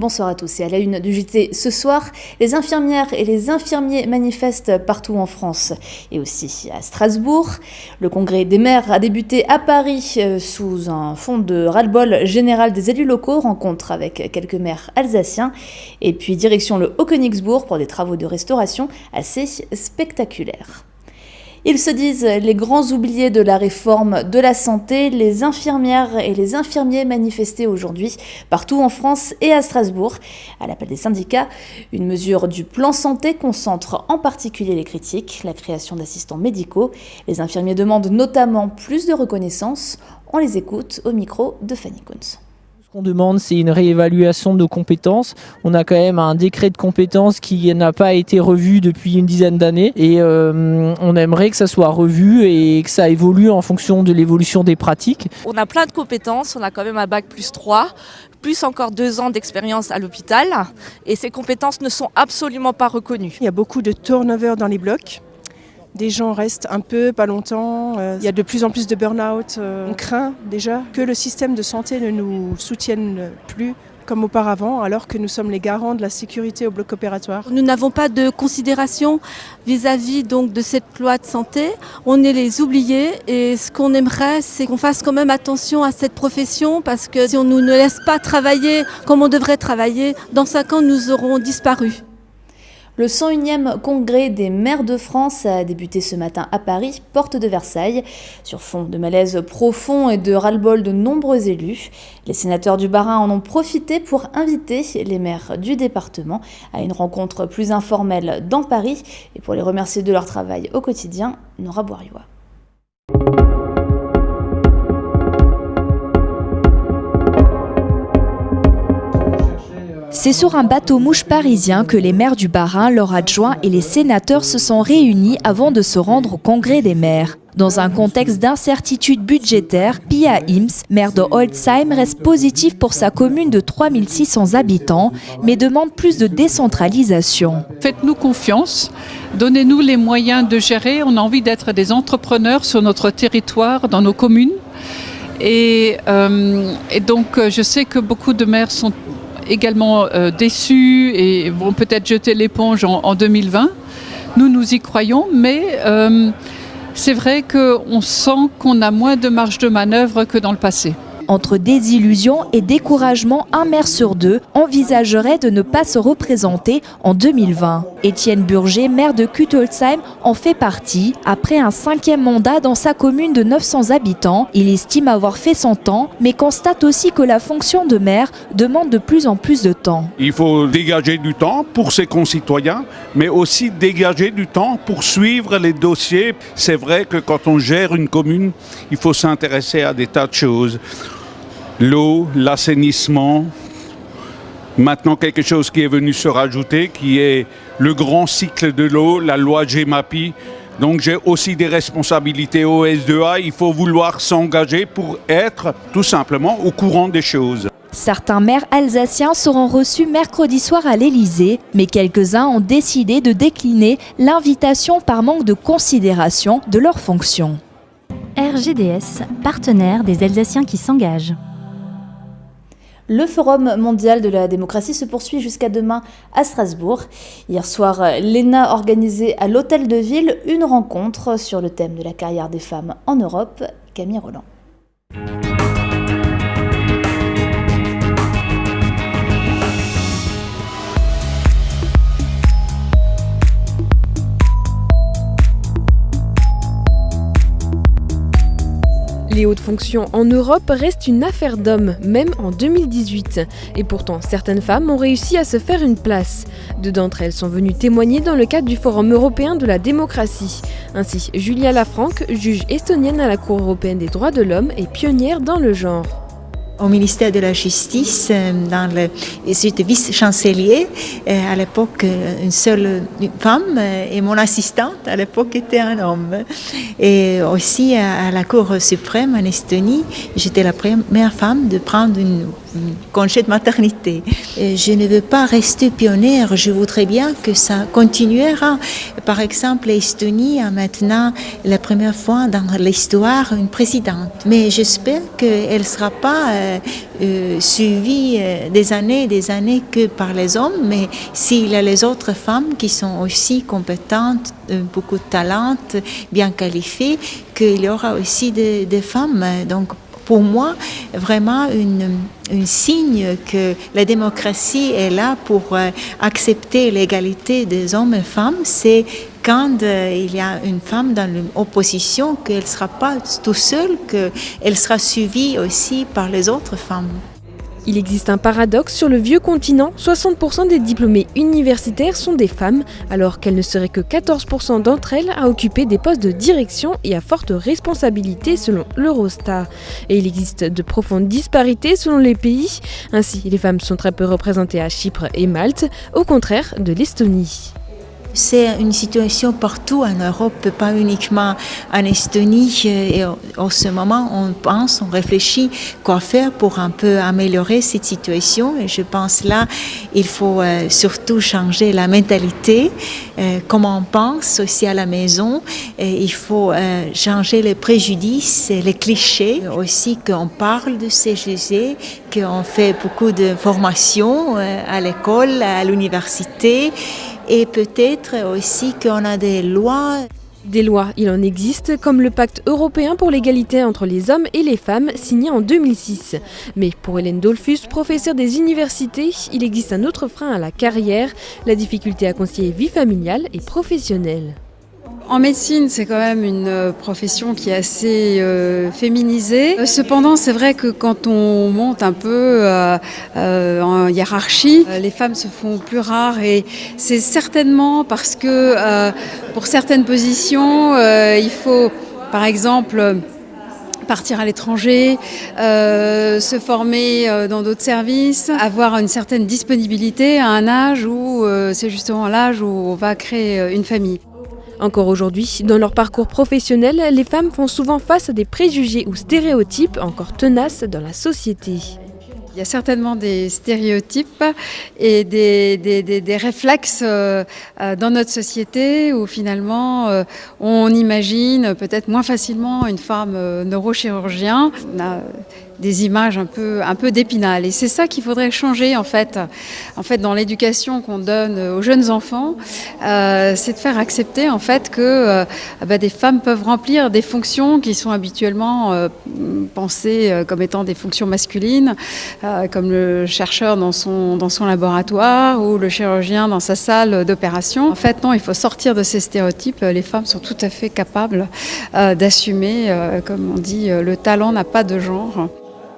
Bonsoir à tous et à la une du JT ce soir, les infirmières et les infirmiers manifestent partout en France et aussi à Strasbourg. Le congrès des maires a débuté à Paris sous un fond de ras-le-bol général des élus locaux, rencontre avec quelques maires alsaciens et puis direction le Haut-Königsbourg pour des travaux de restauration assez spectaculaires. Ils se disent les grands oubliés de la réforme de la santé. Les infirmières et les infirmiers manifestaient aujourd'hui partout en France et à Strasbourg. À l'appel des syndicats, une mesure du plan santé concentre en particulier les critiques, la création d'assistants médicaux. Les infirmiers demandent notamment plus de reconnaissance. On les écoute au micro de Fanny Kunz. Ce qu'on demande, c'est une réévaluation de nos compétences. On a quand même un décret de compétences qui n'a pas été revu depuis une dizaine d'années et on aimerait que ça soit revu et que ça évolue en fonction de l'évolution des pratiques. On a plein de compétences, on a quand même un bac +3, plus encore 2 ans d'expérience à l'hôpital et ces compétences ne sont absolument pas reconnues. Il y a beaucoup de turnover dans les blocs. Des gens restent un peu, pas longtemps. Il y a de plus en plus de burn-out. On craint déjà que le système de santé ne nous soutienne plus comme auparavant, alors que nous sommes les garants de la sécurité au bloc opératoire. Nous n'avons pas de considération vis-à-vis donc de cette loi de santé. On est les oubliés et ce qu'on aimerait, c'est qu'on fasse quand même attention à cette profession parce que si on ne nous laisse pas travailler comme on devrait travailler, dans 5 ans, nous aurons disparu. Le 101e congrès des maires de France a débuté ce matin à Paris, porte de Versailles. Sur fond de malaise profond et de ras-le-bol de nombreux élus, les sénateurs du Bas-Rhin en ont profité pour inviter les maires du département à une rencontre plus informelle dans Paris et pour les remercier de leur travail au quotidien, Nora Bouriois. C'est sur un bateau-mouche parisien que les maires du Bas-Rhin, leurs adjoints et les sénateurs se sont réunis avant de se rendre au congrès des maires. Dans un contexte d'incertitude budgétaire, Pia Ims, maire de Holzheim, reste positive pour sa commune de 3600 habitants, mais demande plus de décentralisation. Faites-nous confiance, donnez-nous les moyens de gérer. On a envie d'être des entrepreneurs sur notre territoire, dans nos communes. Et donc, je sais que beaucoup de maires sont également déçus et vont peut-être jeter l'éponge en 2020. Nous y croyons, mais c'est vrai qu'on sent qu'on a moins de marge de manœuvre que dans le passé. Entre désillusion et découragement, un maire sur 2 envisagerait de ne pas se représenter en 2020. Étienne Burger, maire de Kuttolsheim, en fait partie. Après un 5e mandat dans sa commune de 900 habitants, il estime avoir fait son temps, mais constate aussi que la fonction de maire demande de plus en plus de temps. Il faut dégager du temps pour ses concitoyens, mais aussi dégager du temps pour suivre les dossiers. C'est vrai que quand on gère une commune, il faut s'intéresser à des tas de choses. L'eau, l'assainissement, maintenant quelque chose qui est venu se rajouter, qui est le grand cycle de l'eau, la loi GEMAPI. Donc j'ai aussi des responsabilités au S2A, il faut vouloir s'engager pour être tout simplement au courant des choses. Certains maires alsaciens seront reçus mercredi soir à l'Élysée, mais quelques-uns ont décidé de décliner l'invitation par manque de considération de leurs fonctions. RGDS, partenaire des Alsaciens qui s'engagent. Le Forum mondial de la démocratie se poursuit jusqu'à demain à Strasbourg. Hier soir, l'ENA organisait à l'Hôtel de Ville une rencontre sur le thème de la carrière des femmes en Europe. Camille Roland. Les hautes fonctions en Europe restent une affaire d'hommes, même en 2018. Et pourtant, certaines femmes ont réussi à se faire une place. 2 d'entre elles sont venues témoigner dans le cadre du Forum européen de la démocratie. Ainsi, Julia Lafranc, juge estonienne à la Cour européenne des droits de l'homme et pionnière dans le genre. Au ministère de la Justice, j'étais vice-chancelier, à l'époque une seule femme, et mon assistante à l'époque était un homme. Et aussi à la Cour suprême en Estonie, j'étais la première femme de prendre une congé de maternité. Et je ne veux pas rester pionnière, je voudrais bien que ça continuera. Par exemple, l'Estonie a maintenant la première fois dans l'histoire une présidente. Mais j'espère qu'elle ne sera pas suivie des années que par les hommes, mais s'il y a les autres femmes qui sont aussi compétentes, beaucoup de talent, bien qualifiées, qu'il y aura aussi des femmes. Donc, pour moi, vraiment un signe que la démocratie est là pour accepter l'égalité des hommes et femmes, c'est quand il y a une femme dans l'opposition, qu'elle ne sera pas tout seule, qu'elle sera suivie aussi par les autres femmes. Il existe un paradoxe sur le vieux continent, 60% des diplômés universitaires sont des femmes, alors qu'elles ne seraient que 14% d'entre elles à occuper des postes de direction et à forte responsabilité selon l'Eurostat. Et il existe de profondes disparités selon les pays. Ainsi, les femmes sont très peu représentées à Chypre et Malte, au contraire de l'Estonie. C'est une situation partout en Europe, pas uniquement en Estonie. Et en ce moment, on réfléchit quoi faire pour un peu améliorer cette situation. Et je pense là, il faut surtout changer la mentalité, comment on pense aussi à la maison. Et il faut changer les préjudices, les clichés. Aussi qu'on parle de ces sujets, qu'on fait beaucoup de formations à l'école, à l'université. Et peut-être aussi qu'on a des lois. Des lois, il en existe, comme le pacte européen pour l'égalité entre les hommes et les femmes, signé en 2006. Mais pour Hélène Dollfus, professeure des universités, il existe un autre frein à la carrière, la difficulté à concilier vie familiale et professionnelle. En médecine, c'est quand même une profession qui est assez féminisée. Cependant, c'est vrai que quand on monte un peu en hiérarchie, les femmes se font plus rares et c'est certainement parce que pour certaines positions, il faut, par exemple, partir à l'étranger, se former dans d'autres services, avoir une certaine disponibilité à un âge où c'est justement l'âge où on va créer une famille. Encore aujourd'hui, dans leur parcours professionnel, les femmes font souvent face à des préjugés ou stéréotypes encore tenaces dans la société. Il y a certainement des stéréotypes et des réflexes dans notre société où finalement on imagine peut-être moins facilement une femme neurochirurgien. On a des images un peu d'épinal. Et c'est ça qu'il faudrait changer en fait dans l'éducation qu'on donne aux jeunes enfants, c'est de faire accepter en fait que des femmes peuvent remplir des fonctions qui sont habituellement pensées comme étant des fonctions masculines, comme le chercheur dans son laboratoire ou le chirurgien dans sa salle d'opération. En fait, non, il faut sortir de ces stéréotypes. Les femmes sont tout à fait capables d'assumer, comme on dit, le talent n'a pas de genre.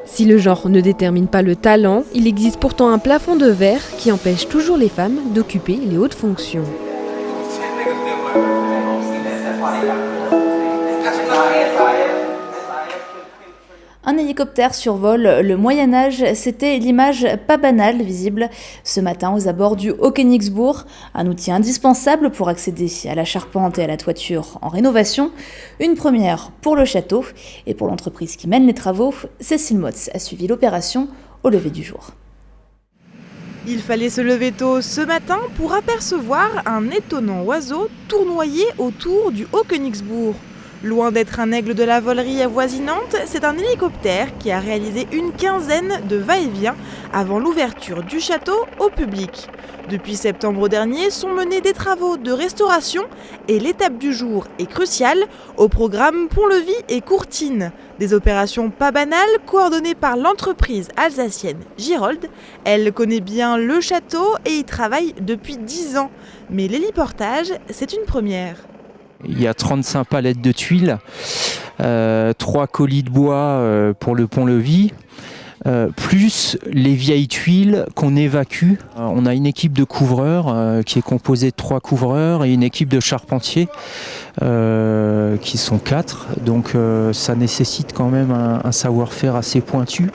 Si le genre ne détermine pas le talent, il existe pourtant un plafond de verre qui empêche toujours les femmes d'occuper les hautes fonctions. Un hélicoptère survole le Moyen-Âge, c'était l'image pas banale visible ce matin aux abords du Haut-Königsbourg, un outil indispensable pour accéder à la charpente et à la toiture en rénovation, une première pour le château et pour l'entreprise qui mène les travaux. Cécile Motz a suivi l'opération au lever du jour. Il fallait se lever tôt ce matin pour apercevoir un étonnant oiseau tournoyer autour du Haut-Königsbourg. Loin d'être un aigle de la volerie avoisinante, c'est un hélicoptère qui a réalisé une quinzaine de va-et-vient avant l'ouverture du château au public. Depuis septembre dernier sont menés des travaux de restauration et l'étape du jour est cruciale au programme Pont-Levis et Courtine. Des opérations pas banales coordonnées par l'entreprise alsacienne Girold. Elle connaît bien le château et y travaille depuis 10 ans. Mais l'héliportage, c'est une première. Il y a 35 palettes de tuiles, 3 colis de bois pour le pont-levis, plus les vieilles tuiles qu'on évacue. On a une équipe de couvreurs qui est composée de 3 couvreurs et une équipe de charpentiers qui sont 4. Donc ça nécessite quand même un savoir-faire assez pointu.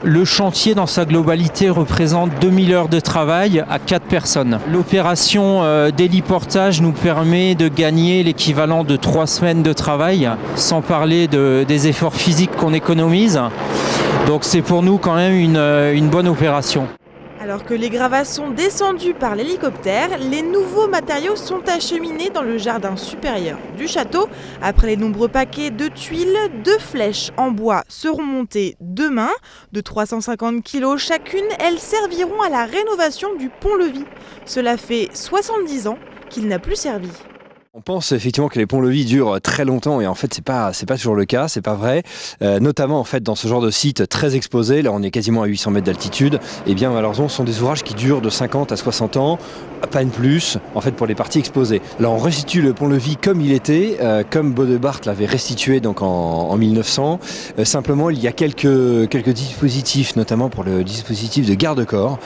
Le chantier dans sa globalité représente 2000 heures de travail à 4 personnes. L'opération d'héliportage nous permet de gagner l'équivalent de 3 semaines de travail, sans parler des efforts physiques qu'on économise. Donc c'est pour nous quand même une bonne opération. Alors que les gravats sont descendus par l'hélicoptère, les nouveaux matériaux sont acheminés dans le jardin supérieur du château. Après les nombreux paquets de tuiles, 2 flèches en bois seront montées demain. De 350 kg chacune, elles serviront à la rénovation du pont-levis. Cela fait 70 ans qu'il n'a plus servi. On pense effectivement que les ponts-levis durent très longtemps et en fait c'est pas toujours le cas, c'est pas vrai. Notamment en fait dans ce genre de site très exposé, là on est quasiment à 800 mètres d'altitude, et bien malheureusement ce sont des ouvrages qui durent de 50 à 60 ans, pas de plus en fait pour les parties exposées. Là on restitue le pont-levis comme il était, comme Bodebart l'avait restitué donc en 1900. Simplement il y a quelques dispositifs, notamment pour le dispositif de garde-corps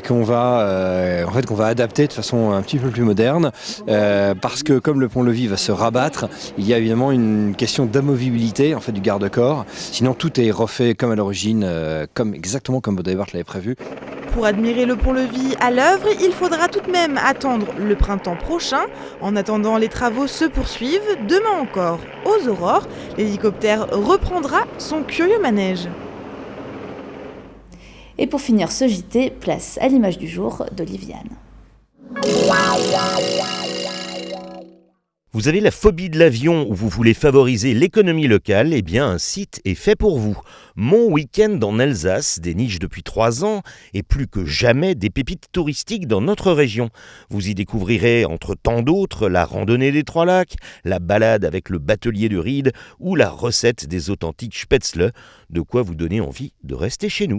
qu'on va adapter de façon un petit peu plus moderne parce que comme le pont-levis va se rabattre, il y a évidemment une question d'amovibilité en fait du garde-corps. Sinon tout est refait comme à l'origine, exactement comme Bodebart l'avait prévu. Pour admirer le pont-levis à l'œuvre, il faudra tout de même attendre le printemps prochain. En attendant, les travaux se poursuivent. Demain encore, aux aurores, l'hélicoptère reprendra son curieux manège. Et pour finir ce JT, place à l'image du jour d'Oliviane. Vous avez la phobie de l'avion ou vous voulez favoriser l'économie locale, eh bien un site est fait pour vous. Mon week-end en Alsace déniche depuis 3 ans et plus que jamais des pépites touristiques dans notre région. Vous y découvrirez entre tant d'autres la randonnée des 3 lacs, la balade avec le batelier de Ried ou la recette des authentiques spätzle, de quoi vous donner envie de rester chez nous.